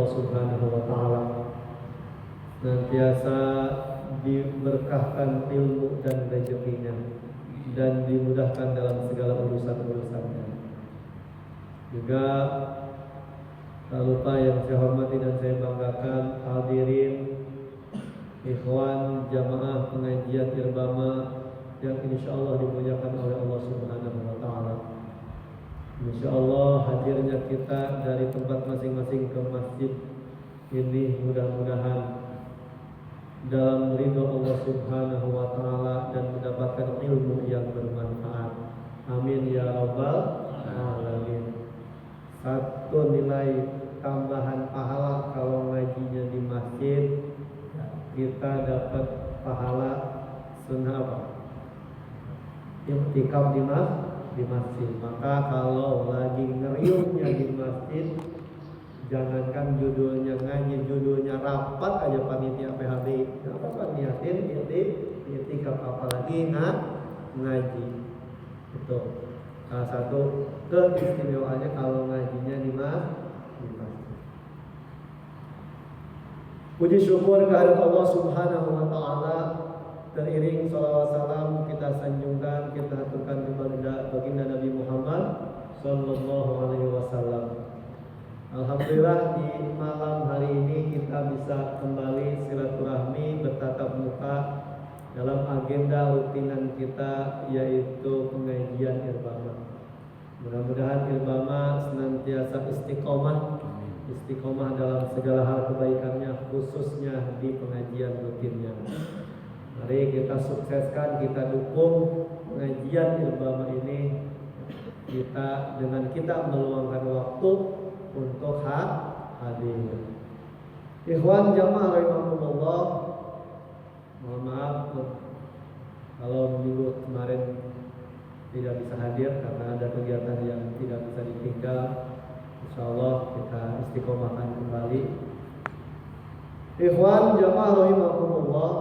Allah Subhanahu wa taala. Senantiasa diberkahkan ilmu dan rezekinya dan dimudahkan dalam segala urusan-urusannya. Juga tak lupa yang saya hormati dan saya banggakan hadirin ikhwan jamaah pengajian Irbama yang insyaallah dimuliakan oleh Allah Subhanahu wa taala. Insyaallah hadirnya kita dari tempat masing-masing ke masjid ini mudah-mudahan dalam ridho Allah Subhanahu wa taala dan mendapatkan ilmu yang bermanfaat. Amin ya rabbal alamin. Satu nilai tambahan pahala kalau ngajinya di masjid, kita dapat pahala sunnah apa? Iktikaf di masjid. Maka kalau lagi ngeriungnya di masjid, jangankan judulnya ngaji, judulnya rapat aja panitia PHB. Apa kan niatin iktikaf, apalagi ngaji. Itu salah satu keistimewaannya kalau ngajinya di masjid. Puji syukur kehadirat Allah Subhanahu wa taala. Teriring salawat salam kita sanjungkan, kita haturkan kepada baginda Nabi Muhammad sallallahu alaihi wasallam. Alhamdulillah di malam hari ini kita bisa kembali silaturahmi bertatap muka dalam agenda rutinan kita, yaitu pengajian Irbama. Mudah-mudahan Irbama senantiasa istiqomah dalam segala hal kebaikannya, khususnya di pengajian rutinnya. Mari kita sukseskan, kita dukung pengajian Irbama ini dengan kita meluangkan waktu untuk hadir. Ikhwan jamaah rahimakumullah, mohon maaf kalau minggu kemarin tidak bisa hadir karena ada kegiatan yang tidak bisa ditinggal. Insyaallah kita istiqomahkan kembali. Ikhwan jamaah rahimakumullah,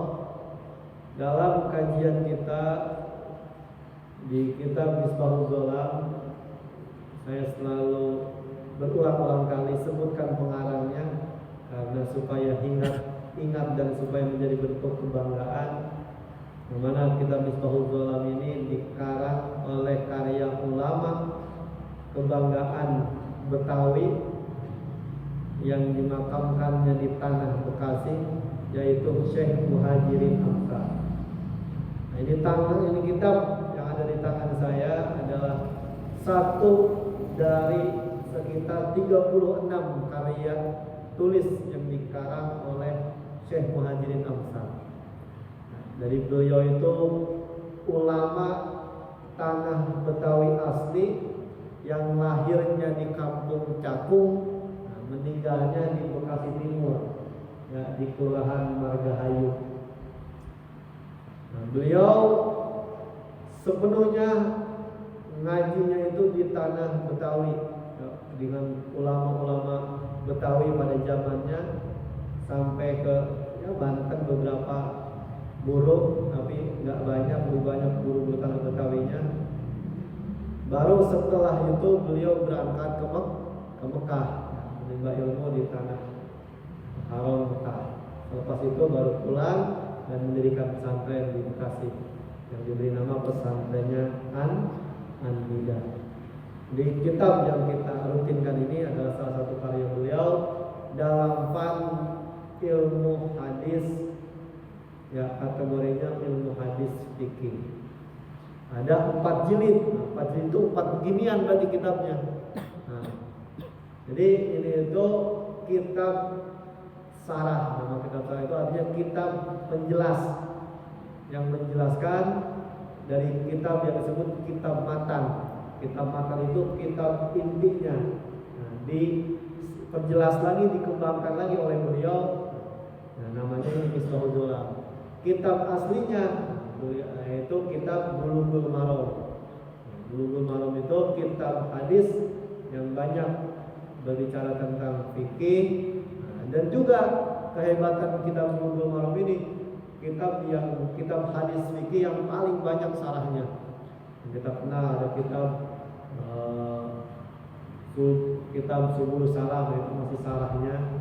dalam kajian kita di kitab Misbahul Dzalam, saya selalu berulang-ulang kali sebutkan pengarangnya karena supaya ingat dan supaya menjadi bentuk kebanggaan. Di mana kitab Misbahul Dzalam ini dikarang oleh karya ulama kebanggaan Betawi yang dimakamkannya di tanah Bekasi, yaitu Syekh Muhajirin Amsal. Nah, ini kitab yang ada di tangan saya adalah satu dari sekitar 36 karya tulis yang dikarang oleh Syekh Muhajirin Amsal. Dari beliau itu ulama tanah Betawi asli yang lahirnya di Kampung Cakung, meninggalnya di Bekasi Timur, ya, di Kelurahan Margahayu. Beliau sepenuhnya ngajinya itu di tanah Betawi, ya, dengan ulama-ulama Betawi pada zamannya sampai ke Banten beberapa burung, tapi nggak banyak, lebih banyak burung tanah Betawinya. Baru setelah itu beliau berangkat ke Mekah, menimba ilmu di tanah Haram Mekah. Lepas itu baru pulang dan mendirikan pesantren di Bekasi yang diberi nama pesantrennya An-Nida. Di kitab yang kita rutinkan ini adalah salah satu karya beliau dalam fan ilmu hadis, ya, kategorinya ilmu hadis fikih. Ada 4 jilid. 4 jilid itu 4 beginian berarti kitabnya. Nah, jadi ini itu kitab sarah. Nama kitab sarah itu artinya kitab penjelas, yang menjelaskan dari kitab yang disebut kitab matan. Kitab matan itu kitab intinya. Nah, diperjelas lagi, dikembangkan lagi oleh beliau. Nah, namanya Misbahul Dzalam. Kitab aslinya yaitu kitab Bulughul Maram. Bulughul Maram itu kitab hadis yang banyak berbicara tentang fikih, dan juga kehebatan kitab Bulughul Maram ini kitab hadis fikih yang paling banyak sarahnya. Kita kenal ada kitab Subul Salam, itu masih sarahnya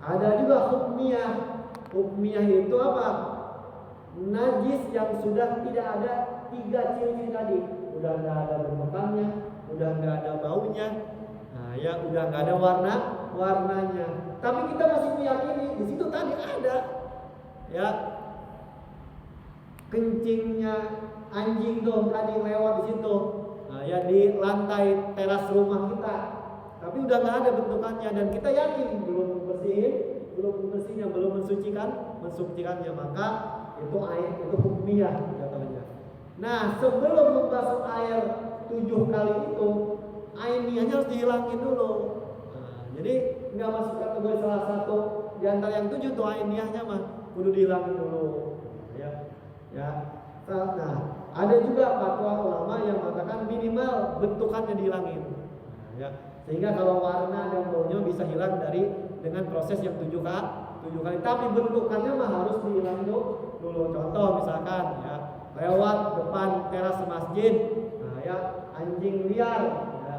Ada juga hukmiyah. Hukmiyah itu apa? Najis yang sudah tidak ada 3 ciri tadi. Udah nggak ada bentukannya, udah nggak ada baunya, nah ya udah nggak ada warnanya. Tapi kita masih meyakini di situ tadi ada, ya kencingnya anjing tuh tadi lewat di situ, nah, ya di lantai teras rumah kita. Tapi udah nggak ada bentukannya dan kita yakin belum membersihnya, belum mensucikannya, maka itu air itu hukmiyah jatuhnya. Nah, sebelum membasuh air 7 kali itu, ainiyahnya harus dihilangin dulu. Nah, jadi nggak masuk kategori salah satu di antara yang 7 tuh ainiyahnya mah kudu dihilangin dulu. Ya. Nah, ada juga fatwa ulama yang mengatakan minimal bentukannya dihilangin. Nah, ya. Sehingga kalau warna dan baunya bisa hilang dengan proses yang 7 kali. Tapi bentukannya mah harus dihilangin dulu. Contoh misalkan ya, lewat depan teras masjid, nah ya anjing liar, ya,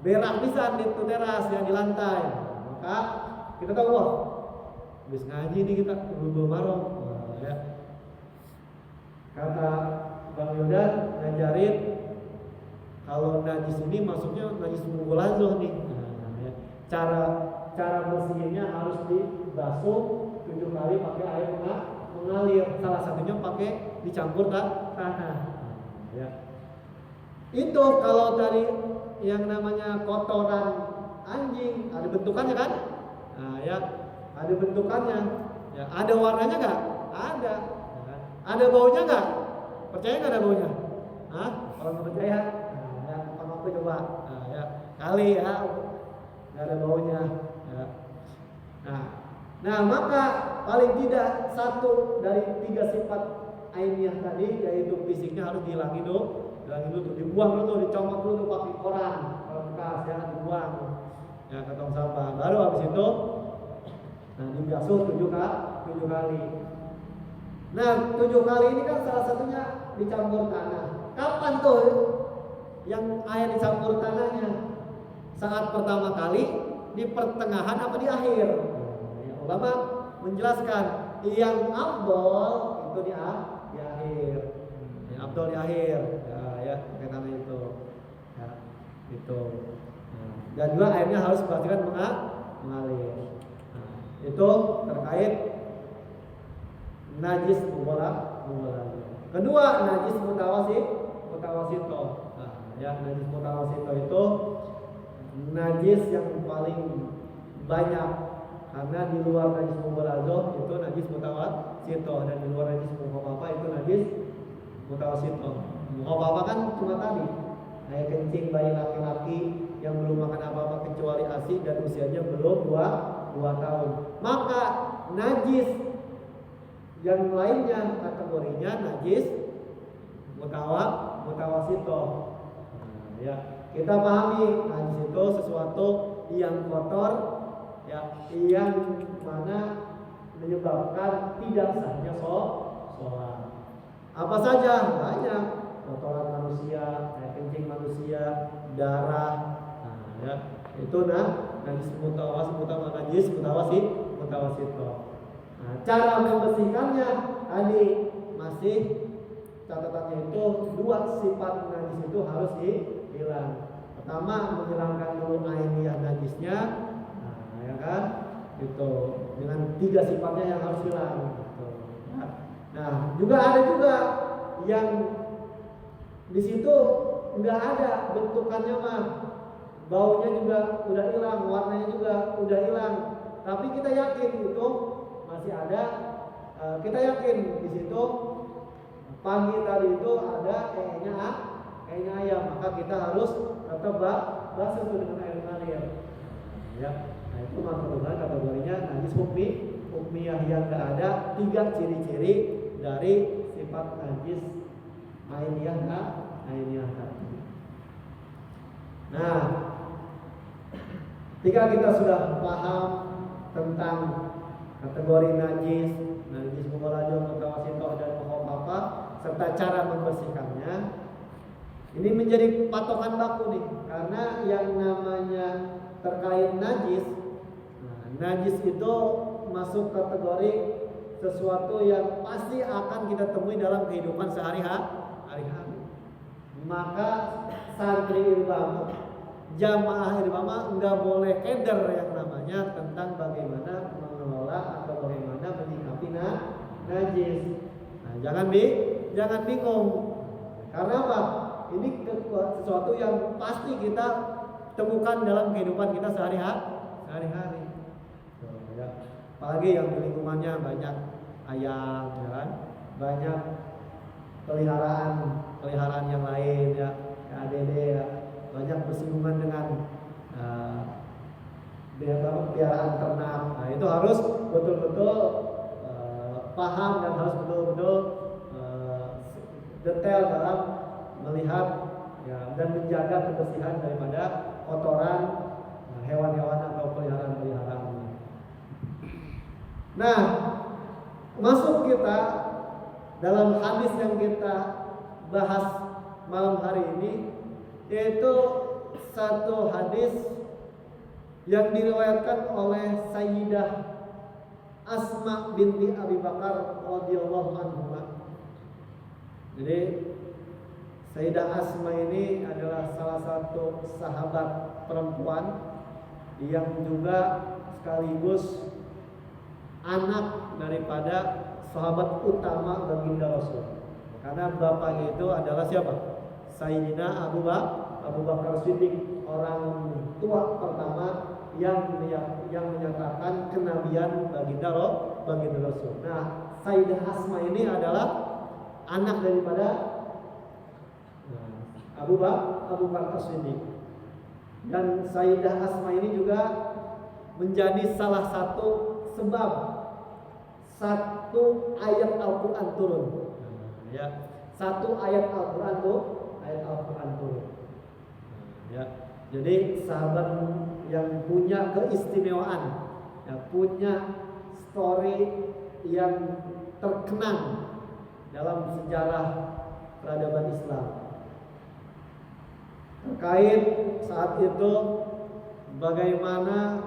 berak pisan di teras yang di lantai, maka kita tahu wah, habis ngaji nih kita belum marong, nah, ya. Kata Bang Yudan ngajarin kalau najis ini masuknya najis mughaladzah nih, nah, ya. Cara bersihnya harus dibasuh 7 kali pakai air mengalir, salah satunya pakai dicampur tanah. Ya. Itu kalau tadi yang namanya kotoran anjing ada bentukannya kan? Nah, ya ada bentukannya. Ya, ada warnanya nggak? Ada. Ya. Ada baunya nggak? Percaya nggak ada baunya? Hah? Kalau nggak percaya, nah, ya aku coba. Nah, ya kali ya nggak ada baunya. Ya. Nah maka paling tidak 1 dari 3 sifat ainiyah tadi, yaitu fisiknya harus dihilangin dulu, dibuang dulu, dicomot dulu pakai koran bekas ya, dibuang ya ke tong sampah. Baru habis itu nah dibasuh 7 kali. Nah 7 kali ini kan salah satunya dicampur tanah. Kapan tuh yang air dicampur tanahnya? Saat pertama kali, di pertengahan apa di akhir? Ulama menjelaskan yang afdol itu di akhir. Yang afdol di akhir. Ya karena itu. Ya, itu. Nah, dan juga airnya harus pastikan mengalir. Nah, itu terkait najis mughaladzah. Kedua, najis mutawasito. Nah, ya najis mutawasito itu najis yang paling banyak. Karena di luar najis mughaladzah itu najis mutawasito, dan di luar najis mukhaffafah itu najis mutawasito. Mukhaffafah kan cuma tadi kayak kencing bayi laki-laki yang belum makan apa-apa kecuali ASI dan usianya belum 2 tahun. Maka najis yang lainnya kategorinya najis mutawasito. Nah, ya kita pahami najis itu sesuatu yang kotor, ya, yang mana menyebabkan tidak sahnya sholat. Apa saja? Banyak. Kotoran manusia, kencing manusia, darah. Nah, ya, itu najis mutawasito. Nah, cara membersihkannya tadi masih catatannya itu 2 sifat najis itu harus hilang. Pertama, menghilangkan dulu ainiyah najisnya. Ya kan, itu dengan 3 sifatnya yang harus hilang. Gitu. Nah, juga ada yang di situ nggak ada bentukannya mah, baunya juga udah hilang, warnanya juga udah hilang. Tapi kita yakin itu masih ada. Kita yakin di situ pagi tadi itu ada kayaknya ayam, maka kita harus tetap basuh dengan air mengalir. Ya. Nah, itu kategorinya najis hukmiyah yang tidak ada 3 ciri-ciri dari sifat najis ainiyah tadi. Nah, ketika kita sudah paham tentang kategori najis mughaladzah, mutawasito dan mukhaffafah serta cara membersihkannya, ini menjadi patokan baku nih, karena yang namanya terkait najis, Najis itu masuk kategori sesuatu yang pasti akan kita temui dalam kehidupan sehari-hari. Maka santri Irbama, jamaah Irbama nggak boleh keder yang namanya tentang bagaimana mengelola atau bagaimana menyikapi najis. Nah, jangan bingung. Karena apa? Ini sesuatu yang pasti kita temukan dalam kehidupan kita sehari-hari. Ya. Apalagi yang di lingkungannya banyak ayam, ya kan? Banyak peliharaan yang lain, ya ADD, ya. Banyak bersinggungan dengan peliharaan ternak. Nah, itu harus betul-betul paham dan harus betul-betul detail dalam melihat, ya, dan menjaga kebersihan daripada kotoran hewan-hewan atau peliharaan. Nah, masuk kita dalam hadis yang kita bahas malam hari ini, yaitu satu hadis yang diriwayatkan oleh Sayyidah Asma binti Abi Bakar radhiyallahu anha. Jadi Sayyidah Asma ini adalah salah satu sahabat perempuan yang juga sekaligus anak daripada sahabat utama baginda Rasul. Karena bapaknya itu adalah siapa? Sayyidina Abu Bakar Siddiq, orang tua pertama yang menyatakan kenabian baginda Rasul. Nah, Sayyidah Asma ini adalah anak daripada Abu Bakar Siddiq. Dan Sayyidah Asma ini juga menjadi salah satu sebab satu ayat Al-Quran turun. Ya, satu ayat Al-Quran turun. Ya, jadi sahabat yang punya keistimewaan, ya, punya story yang terkenang dalam sejarah peradaban Islam. Terkait saat itu bagaimana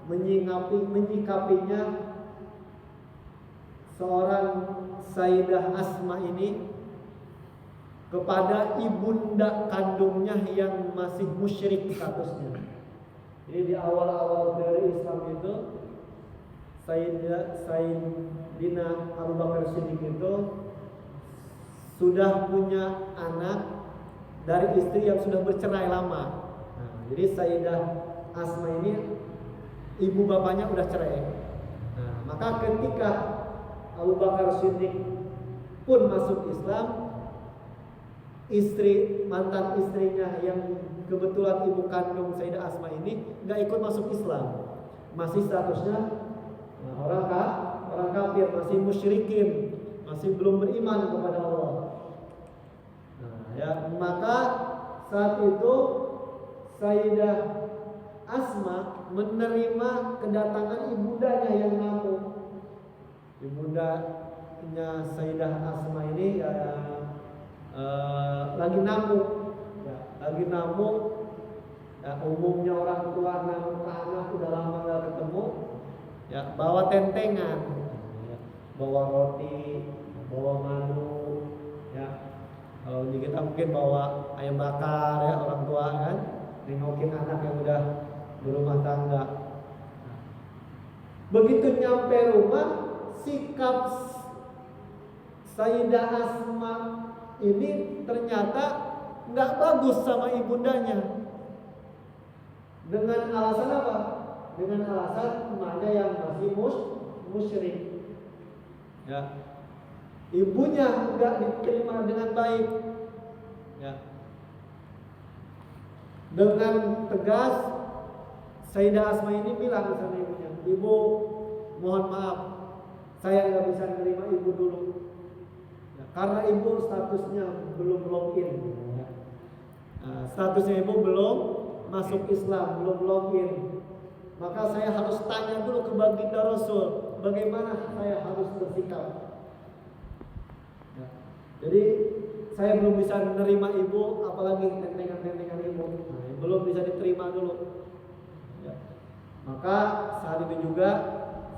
menyikapinya seorang Sayyidah Asma ini kepada ibunda kandungnya yang masih musyrik statusnya. Jadi di awal-awal dari Islam itu Sayyidina Abu Bakar Siddiq itu sudah punya anak dari istri yang sudah bercerai lama. Nah, jadi Sayyidah Asma ini ibu bapaknya udah cerai. Nah, maka ketika Abu Bakar Siddiq pun masuk Islam, mantan istrinya yang kebetulan ibu kandung Sayyidah Asma ini nggak ikut masuk Islam, masih statusnya orang kafir, masih musyrikin, masih belum beriman kepada Allah. Nah, ya, maka saat itu Sayyidah Asma menerima kedatangan ibundanya yang namun ibundanya Sayyidah Asma ini lagi namung, ya, umumnya orang tua namung ke anak udah lama gak ketemu, ya, bawa tentengan, ya, bawa roti, bawa madu, ya, kalau di kita mungkin bawa ayam bakar, ya, orang tua kan nengokin anak yang udah berumah tangga. Begitu nyampe rumah, sikap Sayyidah Asma ini ternyata nggak bagus sama ibundanya. Dengan alasan apa? Dengan alasan emaknya yang masih musyrik. Ya, ibunya nggak diterima dengan baik. Ya, dengan tegas Sayyidah Asma ini bilang sama ibunya, "Ibu, mohon maaf, saya nggak bisa menerima ibu dulu. Karena ibu statusnya belum login, statusnya ibu belum masuk Islam, belum login. Maka saya harus tanya dulu ke baginda Rasul, bagaimana saya harus bersikap. Jadi saya belum bisa menerima ibu, apalagi tentengan-tentengan ibu, belum bisa diterima dulu. Maka saat itu juga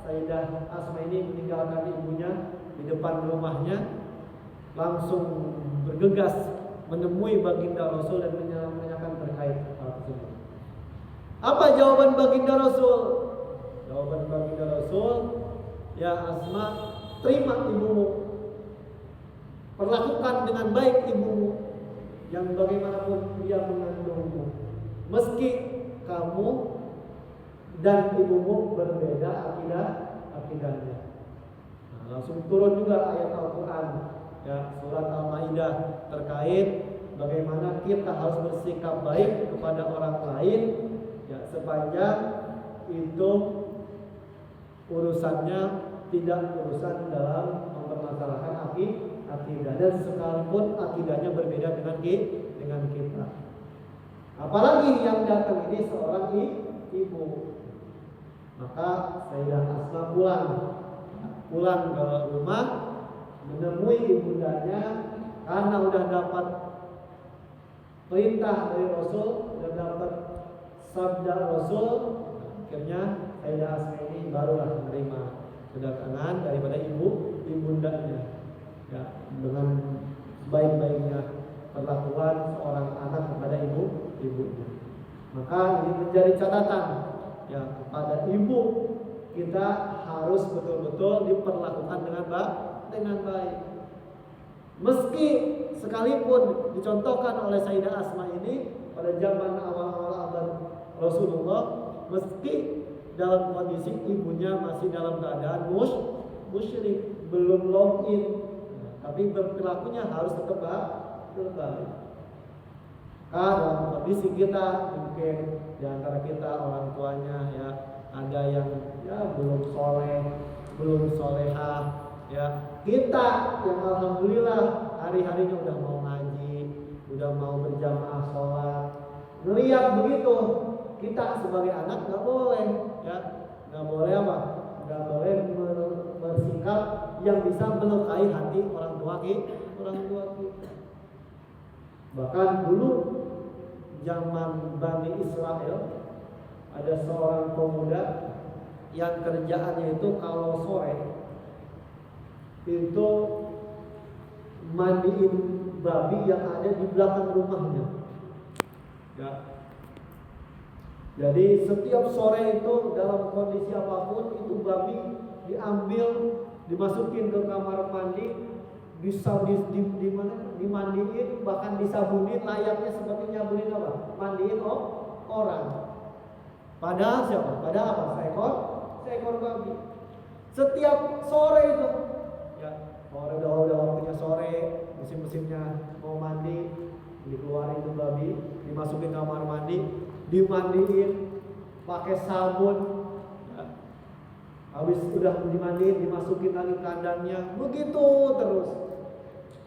Sayyidah Asma ini meninggalkan ibunya di depan rumahnya, langsung bergegas menemui baginda Rasul dan menanyakan terkait hal tersebut. Apa jawaban baginda Rasul? Jawaban baginda Rasul, ya Asma, terima ibumu, perlakukan dengan baik ibumu yang bagaimanapun dia mengandungmu, meski kamu dan ibumu berbeda akidahnya. Nah, langsung turun juga ayat Al-Quran, ya, surat Al-Maidah, terkait bagaimana kita harus bersikap baik kepada orang lain, ya, sepanjang itu urusannya tidak urusan dalam mempermasalahkan akidah, dan sekalipun akidahnya berbeda dengan kita. Apalagi yang datang ini seorang ibu. Maka Sayyidah Asma pulang ke rumah, menemui ibundanya karena udah dapat perintah dari Rasul, udah dapat sabda Rasul. Akhirnya Sayyidah Asma ini barulah menerima kedatangan daripada ibundanya, ya, dengan baik-baiknya perlakuan seorang anak kepada ibunya. Maka ini menjadi catatan, ya, kepada ibu kita harus betul-betul diperlakukan dengan baik. Meski sekalipun dicontohkan oleh Sayyidah Asma ini pada zaman awal-awal abad Rasulullah, meski dalam kondisi ibunya masih dalam keadaan musyrik, belum login, tapi berperilakunya harus tetap baik. Dalam kondisi kita mungkin di antara kita orang tuanya, ya, ada yang ya belum soleh, belum solehah, ya, kita yang alhamdulillah hari-harinya udah mau ngaji, udah mau berjamaah sholat, ngelihat begitu, kita sebagai anak nggak boleh, ya, nggak boleh apa? Nggak boleh bersikap yang bisa melukai hati orang tua kita. Bahkan dulu zaman Bani Israel ada seorang pemuda yang kerjaannya itu kalau sore itu mandiin babi yang ada di belakang rumahnya, ya. Jadi setiap sore itu dalam kondisi apapun itu babi diambil, dimasukin ke kamar mandi, dimandiin, bahkan disabunin layaknya seperti nyabunin apa? Mandiin orang. Padahal siapa? Padahal apa? Seekor babi. Setiap sore itu, ya, udah waktunya sore, musim-musimnya mau mandi, dikeluarin itu babi, dimasukin kamar mandi, dimandiin pakai sabun, ya. Habis udah dimandiin, dimasukin lagi kandangnya, begitu terus.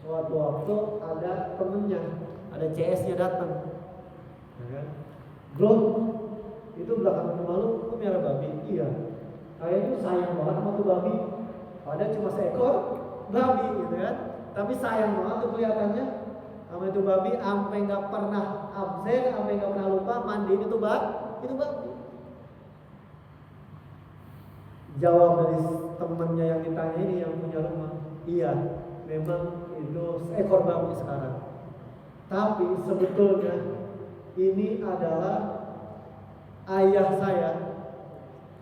Suatu waktu ada temennya, ada CS-nya datang, ya kan? Bro, itu belakang rumah lu miara babi? Iya. Kayaknya sayang banget sama tuh babi. Padahal cuma seekor babi, gitu kan? Tapi sayang banget tuh kelihatannya sama itu babi, sampai nggak pernah absen, sampai nggak pernah lupa mandiin itu babi. Jawab dari temennya yang ditanya ini, yang punya rumah, iya, memang itu seekor babi sekarang. Tapi sebetulnya ini adalah ayah saya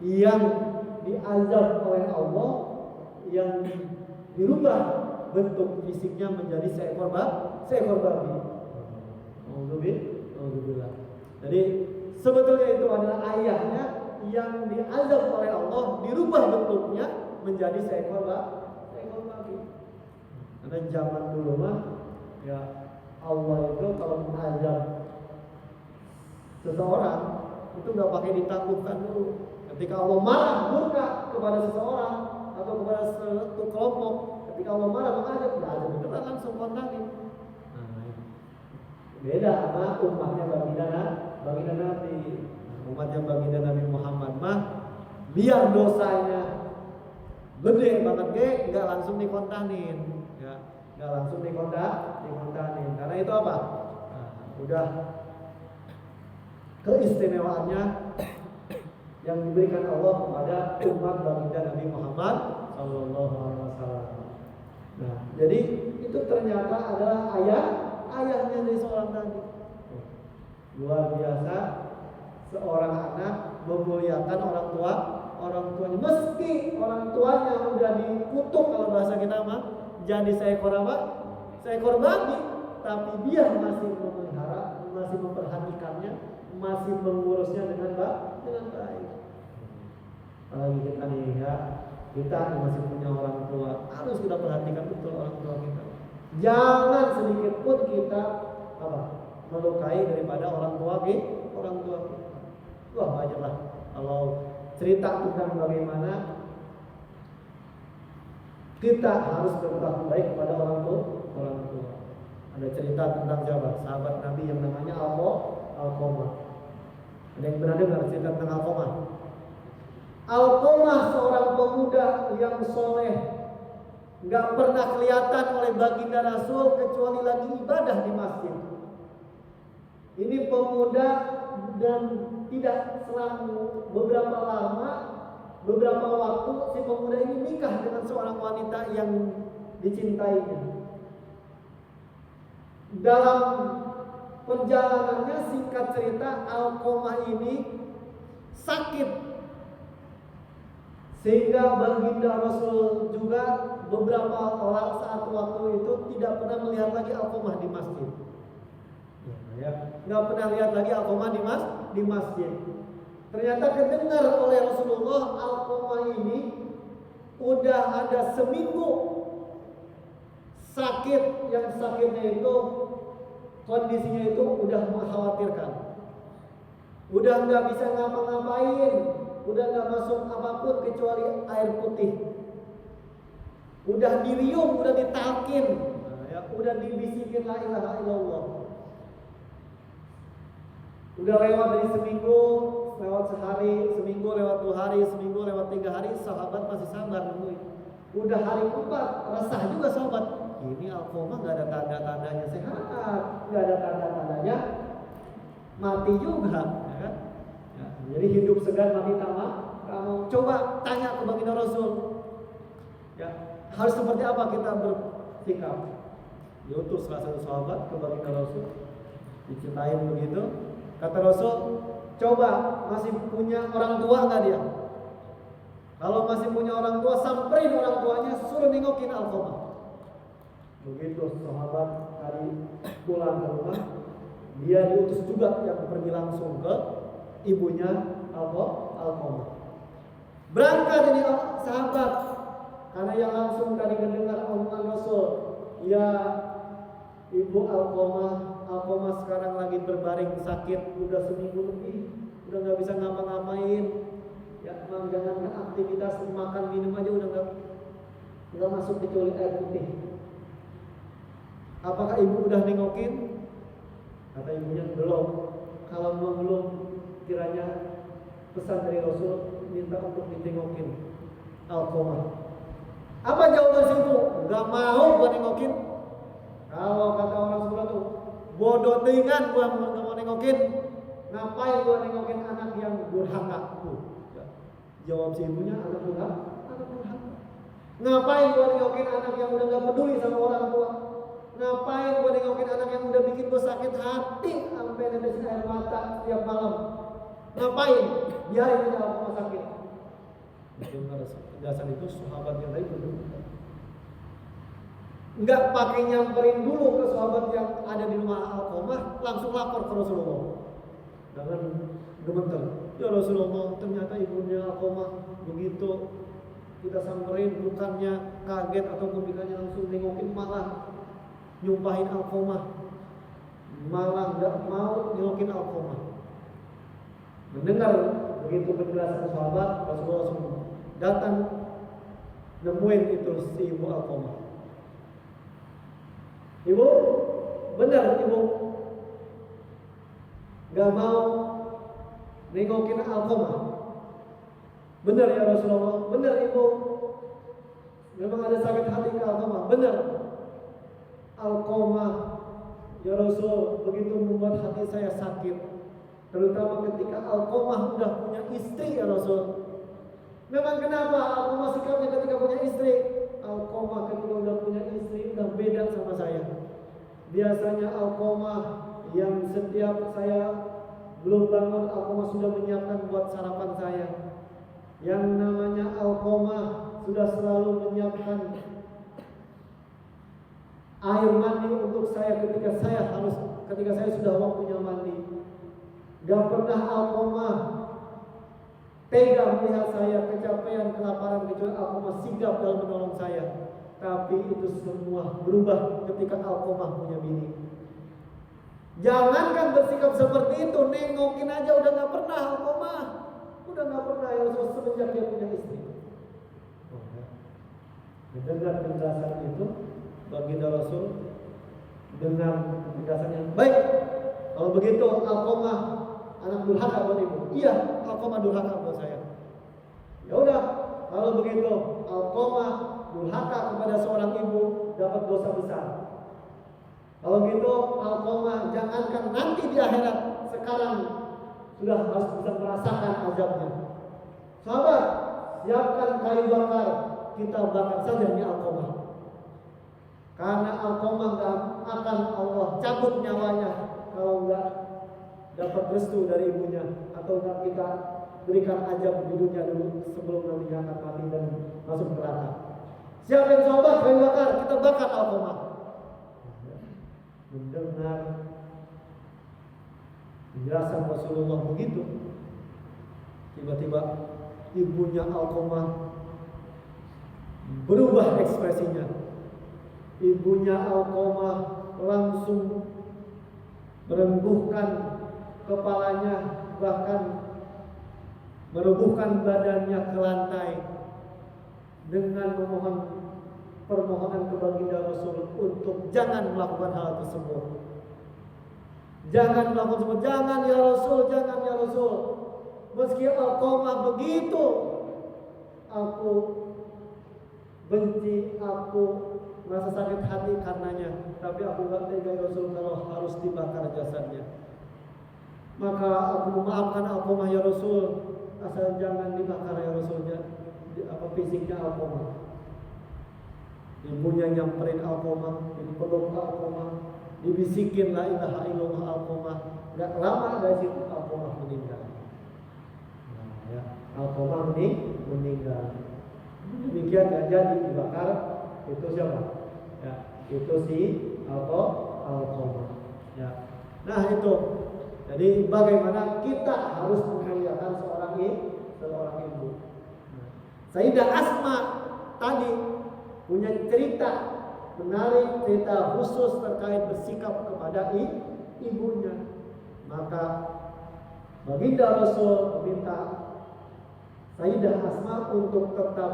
yang diazab oleh Allah, yang dirubah bentuk fisiknya menjadi seekor babi. Alhamdulillah. Jadi sebetulnya itu adalah ayahnya yang diazab oleh Allah, dirubah bentuknya menjadi seekor babi. Karena zaman dulu mah, ya, Allah itu kalau mengazab seseorang itu nggak pakai ditakutkan dulu. Ketika Allah marah, murka kepada seseorang atau kepada suatu kelompok, ketika Allah marah mengazab, nggak ada beneran, langsung kontakin. Beda sama umatnya baginda Nabi. Umatnya baginda Nabi Muhammad mah biar dosanya gede banget, nggak langsung dikontanin, ya, nggak langsung dikontanin. Karena itu apa? Udah keistimewaannya yang diberikan Allah kepada umat baginda Nabi Muhammad Sallallahu Alaihi Wasallam. Nah, jadi itu ternyata adalah ayahnya dari seorang nabi. Luar biasa, seorang anak memuliakan orang tuanya, meski orang tuanya udah dikutuk kalau bahasa kita mah, jadi seekor babi, tapi dia masih memelihara, masih memperhatikannya, masih mengurusnya dengan baik. Apalagi kita nih ya, kita masih punya orang tua, harus kita perhatikan betul orang tua kita. Jangan sedikit pun kita melukai daripada orang tua kita. Wah, banyaklah kalau cerita tentang bagaimana kita harus berbuat baik kepada orang tua. Ada cerita tentang siapa? Sahabat Nabi yang namanya Alqamah. Ada yang pernah dengar cerita tentang Alqamah? Alqamah seorang pemuda yang soleh, nggak pernah kelihatan oleh baginda Rasul kecuali lagi ibadah di masjid. Ini pemuda dan tidak selang beberapa waktu si pemuda ini nikah dengan seorang wanita yang dicintainya. Dalam perjalanannya, singkat cerita, Alqamah ini sakit, sehingga baginda Rasul juga beberapa orang saat waktu itu tidak pernah melihat lagi Alqamah di masjid. Nggak pernah lihat lagi Alqamah di masjid. Ternyata kedengar oleh Rasulullah, Alqamah ini udah ada seminggu sakit, yang sakitnya itu kondisinya itu udah mengkhawatirkan. Udah nggak bisa ngapa-ngapain, udah nggak masuk apapun kecuali air putih. Udah dirium, udah ditalkin, udah dibisikin la ilaha illallah. Udah lewat dari seminggu, lewat sehari, seminggu lewat 2 hari, seminggu lewat 3 hari, sahabat masih sabar nungguin. Udah hari keempat, resah juga sahabat. Ini Alqamah nggak ada tanda-tandanya sehat, nggak ada tanda-tandanya mati juga, ya kan? Ya, jadi hidup segan mati tamak. Kamu coba tanya ke baginda Rasul, ya harus seperti apa kita bersikap? Diutus salah satu sahabat ke baginda Rasul, diceritain begitu. Kata Rasul, coba masih punya orang tua nggak dia? Kalau masih punya orang tua, samperin orang tuanya, suruh nengokin Alqamah. Begitu sahabat tadi pulang ke rumah, dia diutus juga yang pergi langsung ke ibunya Alqamah. Berangkat ini sahabat, karena yang langsung tadi mendengar omongan Rasul, ya ibu Alqamah sekarang lagi berbaring sakit, udah seminggu lebih, udah nggak bisa ngapa-ngapain. Ya, jangan aktivitas makan minum aja udah nggak masuk kecuali air putih. Apakah ibu udah nengokin? Kata ibunya belum. Kalau belum, kiranya pesan dari Rasul minta untuk ditengokin Alqamah. Apa jawaban situ? Gak mau gua nengokin. Kalau kata orang Sunda tuh, bodoh dengan gua gak mau nengokin. Ngapain gua nengokin anak yang durhaka? Jawab si ibunya, anak durhaka. Ngapain gua nengokin anak yang udah gak peduli sama orang tua? Ngapain gua nengokin anak yang udah bikin gua sakit hati sampai netesin air mata setiap malam? Ngapain? Biarin aja Alqamah sakit. Dasar itu sahabat yang tadi benar. Enggak pakai nyamperin dulu ke sahabat yang ada di rumah Alqamah, langsung lapor ke Rasulullah. Dengan gemeter, ya Rasulullah, ternyata ibunya Alqamah begitu. Kita samperin, bukannya kaget ataupun bukannya langsung nengokin, malah nyumpahin Alqamah, malah nggak mau nengokin Alqamah. Mendengar begitu penjelasan sahabat, Rasulullah langsung datang nemuin itu si ibu Alqamah. Ibu, benar ibu nggak mau nengokin Alqamah? Benar ya Rasulullah, benar ibu. Memang ada sakit hati ke Alqamah, benar. Alqamah, ya Rasul, begitu membuat hati saya sakit. terutama ketika Alqamah sudah punya istri ya Rasul. Memang kenapa Alqamah sikapnya ketika punya istri? Alqamah ketika sudah punya istri sudah beda sama saya. Biasanya Alqamah yang setiap saya belum bangun, Alqamah sudah menyiapkan buat sarapan saya. Yang namanya Alqamah sudah selalu menyiapkan air mandi untuk saya ketika saya sudah waktunya mandi. Gak pernah Alqamah tega melihat saya kecapean, kelaparan, kecuali Alqamah sigap dalam menolong saya. Tapi itu semua berubah ketika Alqamah punya bini. Jangankan bersikap seperti itu, nengokin aja udah gak pernah Alqamah. Udah gak pernah ya Rasul semenjak dia punya istri. Mendengar penjelasan itu, baginda Rasul dengan penjelasan yang baik. Kalau begitu Alqamah anak durhaka buat ibu. Iya, Alqamah durhaka buat saya. Ya udah, kalau begitu Alqamah durhaka kepada seorang ibu dapat dosa besar. Kalau gitu Alqamah jangankan nanti di akhirat, sekarang sudah harus bisa merasakan azabnya. Sahabat, siapkan kayu bakar, kita bakar saja ini Alqamah. Karena Alqamah gak akan Allah cabut nyawanya kalau gak dapat restu dari ibunya, atau gak kita berikan azab di dunia dulu sebelum nanti akan mati dan masuk neraka. Siapkan sahabat kayu bakar, kita bakar Alqamah. Mendengar penjelasan Rasulullah begitu, tiba-tiba ibunya Alqamah berubah ekspresinya. Ibunya Alqamah langsung merembuhkan kepalanya, bahkan merebuhkan badannya ke lantai dengan memohon permohonan ke baginda Rasul untuk jangan melakukan hal tersebut. Jangan melakukan tersebut, jangan ya Rasul, jangan ya Rasul. Meski Alqamah begitu, aku benci, aku merasa sakit hati karenanya, tapi aku gak tega ya Rasul kalau harus dibakar jasadnya. Maka aku memaafkan Alqamah ya Rasul, asal jangan dibakar ya Rasulnya, fisiknya Alqamah. Ibunya nyamperin Alqamah, dipeluk Alqamah, dibisikin la ilaha illallah Alqamah. Gak lama dari situ Alqamah meninggal. Alqamah meninggal. Demikian gak jadi dibakar. Itu siapa? Ya, itu si Alqamah. Ya. Nah itu. Jadi bagaimana kita harus memuliakan seorang ibu. Sayyidah Asma tadi punya cerita menarik, cerita khusus terkait bersikap kepada ibunya. Maka baginda Rasul meminta Sayyidah Asma untuk tetap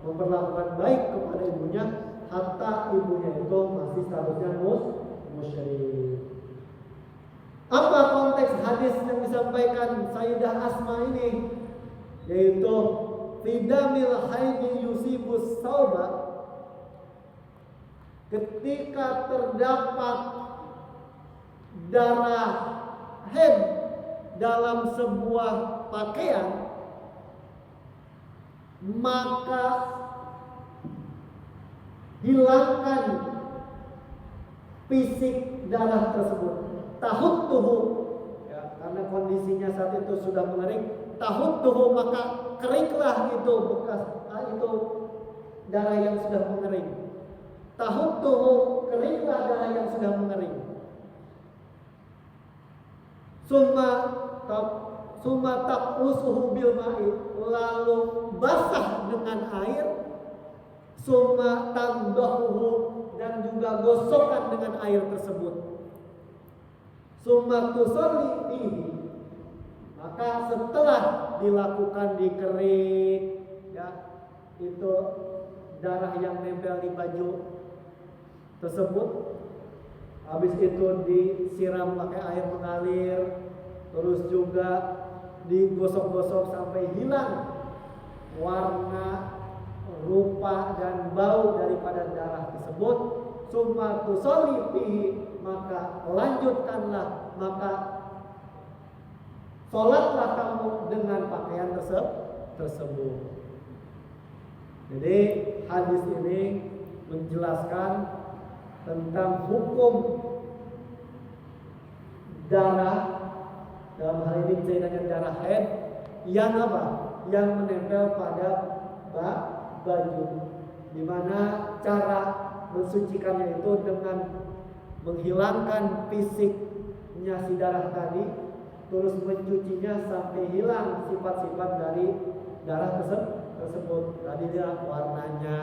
memperlakukan baik kepada ibunya, hatta ibunya itu masih statusnya musyrik. Apa konteks hadis yang disampaikan Sayyidah Asma ini? Yaitu Fidamil haidi yusibus sauba, ketika terdapat darah haid dalam sebuah pakaian, maka hilangkan fisik darah tersebut. Tahut tuhu, ya, karena kondisinya saat itu sudah mengering. Tahut tuhu, maka keringlah itu bekas itu darah yang sudah mengering. Tahut tuhu, keringlah darah yang sudah mengering. Summa taqlusuhu bil ma'i, lalu basah dengan air. Summa tandahuhu, dan juga gosokkan dengan air tersebut. Summa tusalli fihi, maka setelah dilakukan dikering, ya, itu darah yang nempel di baju tersebut, habis itu disiram pakai air mengalir, terus juga digosok-gosok sampai hilang warna, rupa dan bau daripada darah tersebut. Summa tusalli fihi, maka lanjutkanlah, maka sholatlah kamu dengan pakaian tersebut. Jadi hadis ini menjelaskan tentang hukum darah, dalam hal ini ceritanya darah haid yang apa? Yang menempel pada baju, di mana cara mensucikannya itu dengan menghilangkan fisiknya si darah tadi, terus mencucinya sampai hilang sifat-sifat dari darah tersebut. Tadi dia warnanya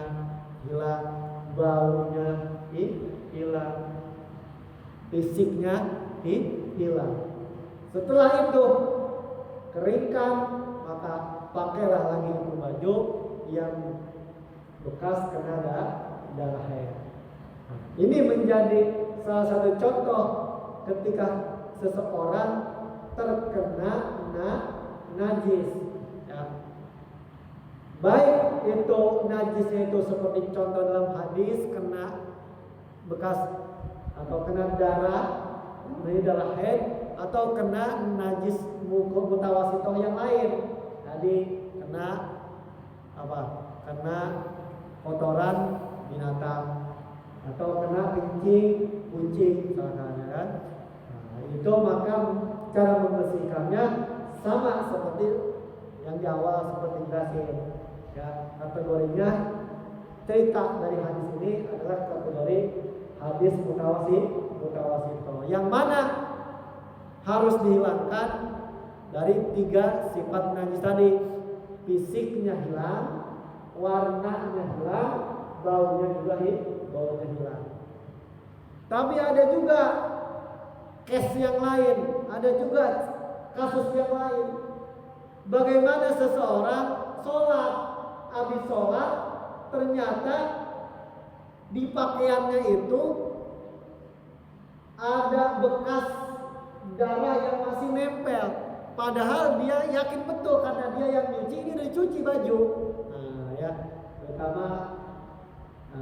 hilang, baunya hilang, fisiknya hilang. Setelah itu keringkan, maka pakailah lagi itu baju yang bekas kena darah haid. Ini menjadi salah satu contoh ketika seseorang terkena najis, ya. Baik itu najisnya itu seperti contoh dalam hadis kena bekas atau kena darah, dari darah haid, atau kena najis mutawasitoh yang lain. Tadi kena apa? Kena kotoran binatang atau kena kencing kucing misalkan, ya kan? Nah, itu maka cara membersihkannya sama seperti yang di awal seperti jelasin. Ya, kategorinya cerita dari hadis ini adalah kategori hadis mutawasito, yang mana harus dihilangkan dari 3 sifat najis tadi. Fisiknya hilang, warnanya hilang, baunya juga hilang. Tapi ada juga case yang lain, ada juga kasus yang lain. Bagaimana seseorang sholat, habis sholat ternyata di pakaiannya itu ada bekas darah yang masih nempel. Padahal dia yakin betul karena dia yang nyuci, ini udah cuci baju. Nah, ya, terutama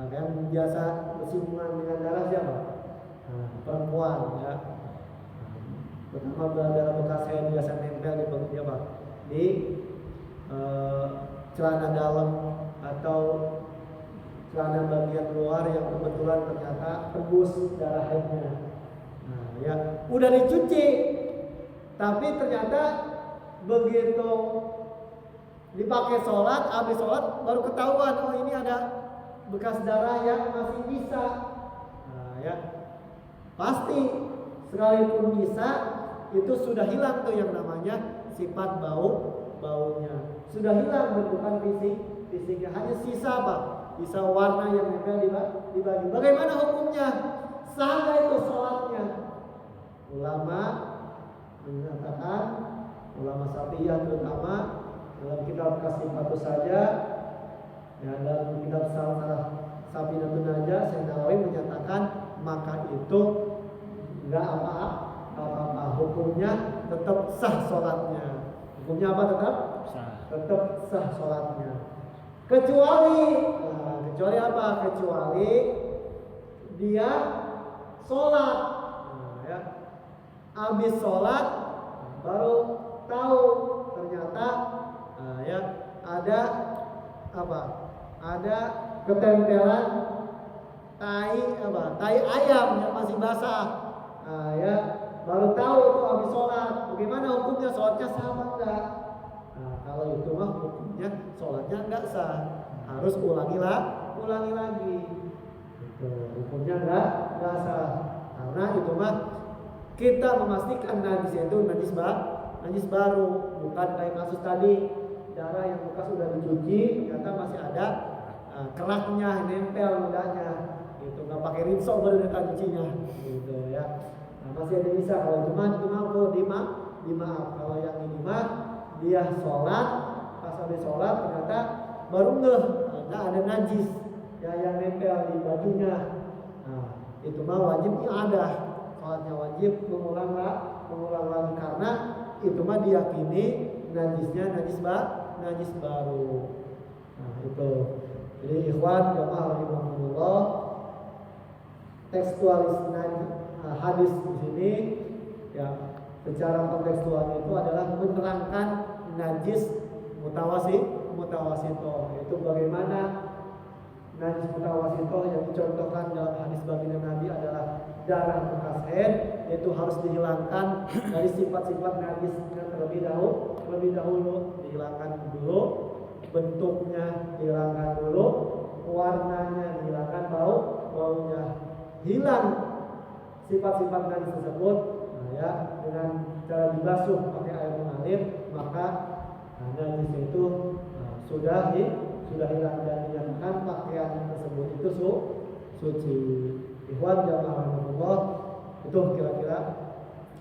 yang biasa bersinggungan dengan darah siapa? Perempuan, ya. Pertama darah bekas haid biasa nempel di bagian apa? Di celana dalam atau celana bagian luar yang kebetulan ternyata tembus darah haidnya. Nah, ya, udah dicuci, tapi ternyata begitu dipakai sholat, habis sholat baru ketahuan, oh ini ada bekas darah yang masih bisa. Nah, ya, pasti sekalipun bisa itu sudah hilang tuh yang namanya sifat baunya, sudah hilang bentukan fisiknya, hanya sisa apa? Sisa warna yang nempel di baju. Bagaimana hukumnya? Sah nggak itu sholatnya? Ulama menyatakan, ulama Syafi'iyah terutama dalam kitab Kasifatus saja, ya, dalam kitab Safinatun Najah, Syekh Nawawi menyatakan maka itu nggak apa-apa, hukumnya tetap sah sholatnya. Hukumnya apa tetap? Tetap sah sholatnya. Kecuali apa? Kecuali dia sholat, ya, habis sholat baru tahu ternyata ya ada apa? Ada ketempelan tai ayam yang masih basah. Ya, baru tahu itu habis sholat. Bagaimana hukumnya? Sholatnya sama enggak? Kalau itu mah hukumnya sholatnya enggak sah, harus ulangi lagi. Itu hukumnya enggak sah, karena itu mah kita memastikan najisnya itu najis baru, bukan kayak kasus tadi darah yang bekas sudah dicuci ternyata masih ada keraknya nempel ludahnya, itu nggak pakai rinso baru kita cucinya, gitu ya. Masih ada bisa. Kalau itu mah dimaaf. Kalau yang ini mah dia sholat, pas habis sholat ternyata baru ada najis ya yang nempel di bajunya. Nah, itu mah wajibnya ada, sholatnya wajib mengulang lagi karena itu mah diyakini najisnya najis baru. Nah, itu. Jadi ikhwan jamaah rahimahumullah, tekstualis hadis di sini ya secara kontekstualnya itu adalah menerangkan najis mutawasito. Itu bagaimana najis mutawasito yang dicontohkan dalam hadis baginda Nabi adalah darah bekas haid, yaitu harus dihilangkan dari sifat-sifat najisnya terlebih dahulu dihilangkan dulu, bentuknya dihilangkan dulu, warnanya dihilangkan, baunya hilang, sifat-sifat najis tersebut. Nah, ya, dengan cara dibasuh pakai air mengalir, maka najis itu sudah hilang dan dinyatakan pakaian tersebut itu suci. Ikhwan jamaah Allah, itu kira-kira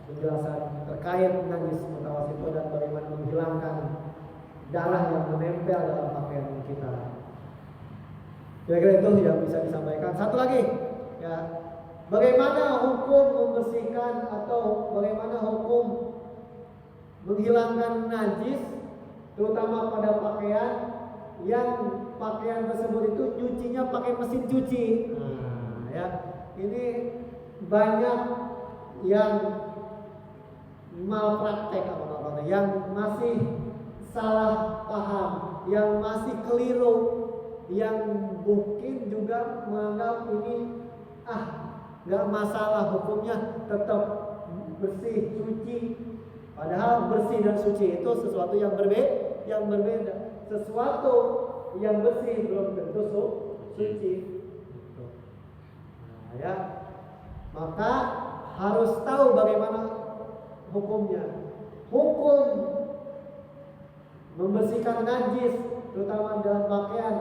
penjelasan terkait najis mutawasito dan bagaimana menghilangkan darah yang menempel dalam pakaian kita. Kira-kira itu yang bisa disampaikan. Satu lagi, ya, bagaimana hukum membersihkan atau bagaimana hukum menghilangkan najis, terutama pada pakaian yang pakaian tersebut itu nyucinya pakai mesin cuci. Nah, ya, ini banyak yang malpraktek yang masih salah paham, yang masih keliru, yang mungkin juga menganggap ini nggak masalah, hukumnya tetap bersih, suci. Padahal bersih dan suci itu sesuatu yang berbeda. Sesuatu yang bersih belum tentu suci. Nah, ya, maka harus tahu bagaimana hukumnya. Hukum membersihkan najis, terutama dalam pakaian,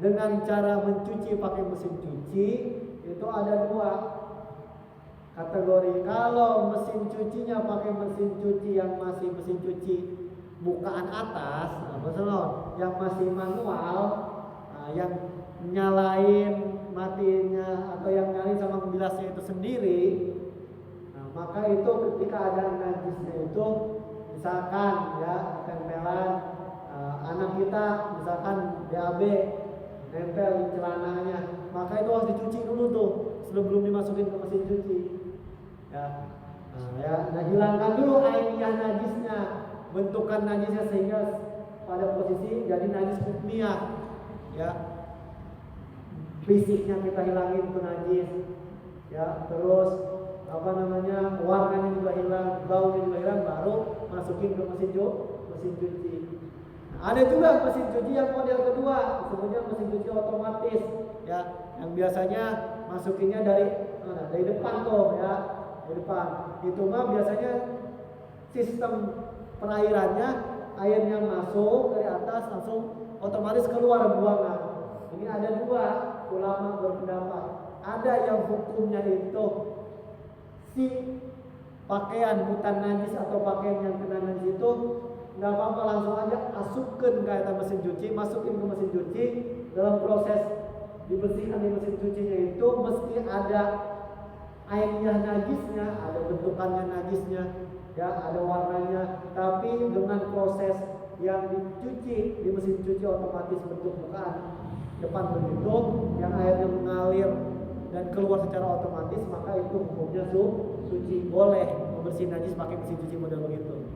dengan cara mencuci pakai mesin cuci itu ada dua kategori. Kalau mesin cucinya pakai mesin cuci yang masih mesin cuci bukaan atas, yang masih manual, yang nyalain matinya atau yang nyalain sama bilasnya itu sendiri, maka itu ketika ada najisnya itu, misalkan ya tempelan anak kita, misalkan BAB nempel di celananya, maka itu harus dicuci dulu tuh sebelum dimasukin ke mesin cuci. Nah, hilangkan dulu ainiyah najisnya, bentukan najisnya sehingga pada posisi jadi najis hukmiyah. Ya, fisiknya kita hilangin itu najis. Ya, terus warnanya juga hilang, baunya juga hilang, baru masukin ke mesin cuci. Nah, ada juga mesin cuci yang model kedua, sebenarnya mesin cuci otomatis, ya, yang biasanya masukinnya dari depan tuh, ya, dari depan. Itu mah biasanya sistem perairannya, airnya masuk dari atas langsung otomatis keluar buangan. Ini ada dua ulama berpendapat. Ada yang hukumnya itu si pakaian hutan najis atau pakaian yang kena najis itu nggak apa-apa, langsung aja masukkan ke mesin cuci, masukin ke mesin cuci. Dalam proses dibersihkan di mesin cucinya itu mesti ada airnya najisnya, ada bentukannya najisnya, ya, ada warnanya. Tapi dengan proses yang dicuci di mesin cuci otomatis bentuk bukaan depan begitu, yang airnya mengalir dan keluar secara otomatis, maka itu hukumnya suci, boleh membersihkan najis pakai mesin cuci model begitu.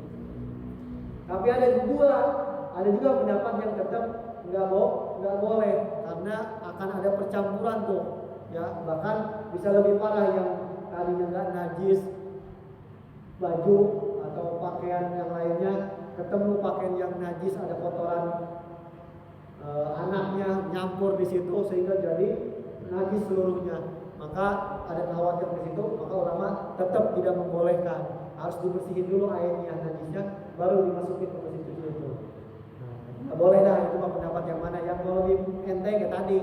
Tapi ada juga pendapat yang tetap nggak boleh, karena akan ada percampuran tuh, ya, bahkan bisa lebih parah. Yang tadinya nggak najis, baju atau pakaian yang lainnya, ketemu pakaian yang najis, ada kotoran anaknya nyampur di situ sehingga jadi najis seluruhnya, maka ada kekhawatiran di situ. Maka ulama tetap tidak membolehkan, harus dibersihin dulu airnya najisnya, baru dimasukin ke mesin cuci itu. Nggak boleh dah, itu mah pendapat yang mana yang mau lebih enteng ya tadi,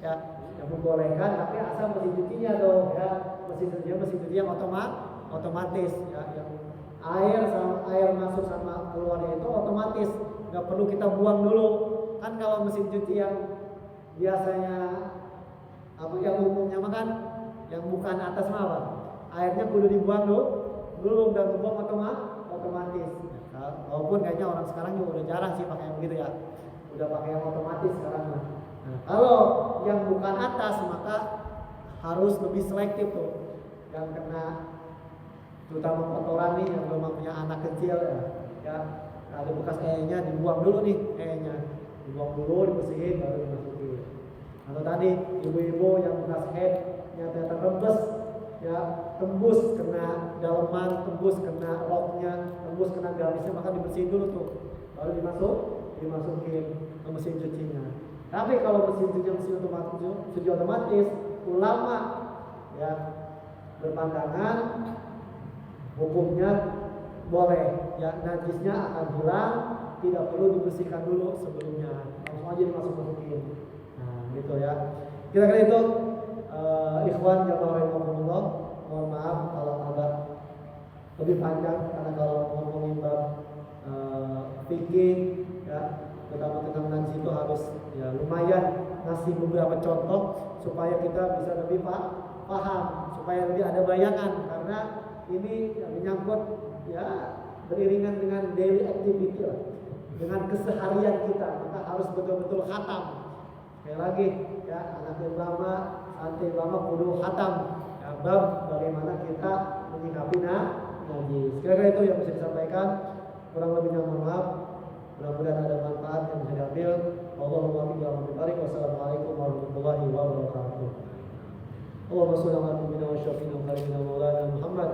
ya, yang membolehkan, tapi asal mesin cucinya dong, ya, mesin cuci yang otomatis, ya, yang air masuk sama keluarnya itu otomatis, nggak perlu kita buang dulu. Kan kalau mesin cuci yang biasanya yang umumnya mah kan yang bukan atas mah apa? Airnya kudu dibuang dulu dan dibuang otomatis. Walaupun kayaknya orang sekarang juga udah jarang sih pakai yang begitu, ya. Udah pakai yang otomatis sekarang mah. Nah, kalau yang bukan atas maka harus lebih selektif tuh. Yang kena terutama kotoran nih yang memang punya anak kecil ya ada bekas E-nya dibuang dulu nih E-nya, dibuang dulu, dibersihin baru dimasukin. Atau tadi ibu-ibu yang bekas headnya ternyata rembes ya, tembus kena daleman, tembus kena roknya, tembus kena gamisnya, maka dibersihin dulu tuh baru dimasukin ke mesin cucinya. Tapi kalau mesin cuci otomatis ulama ya berpandangan hukumnya boleh ya, najisnya akan hilang, tidak perlu dibersihkan dulu sebelumnya, langsung aja dimasukin. Nah gitu ya, kira-kira itu ikhwan jamaah rahimakumullah. Mohon maaf kalau agak lebih panjang, karena kalau ngomongin bab fikih ya pertama tentang najis itu harus ya lumayan ngasih beberapa contoh supaya kita bisa lebih paham, supaya lebih ada bayangan, karena ini menyangkut ya beriringan dengan daily activity lah, dengan keseharian kita harus betul-betul khatam. Sekali lagi ya, anak ulama, santri ulama kudu khatam ya, bab bagaimana kita menyikapi najis. Kira-kira itu yang bisa disampaikan, kurang lebihnya mohon maaf. Mudah-mudahan ada manfaat yang bisa diambil. Wassalamualaikum warahmatullahi wabarakatuh. Allahumma shalli ala sayyidina wa syafina Muhammad.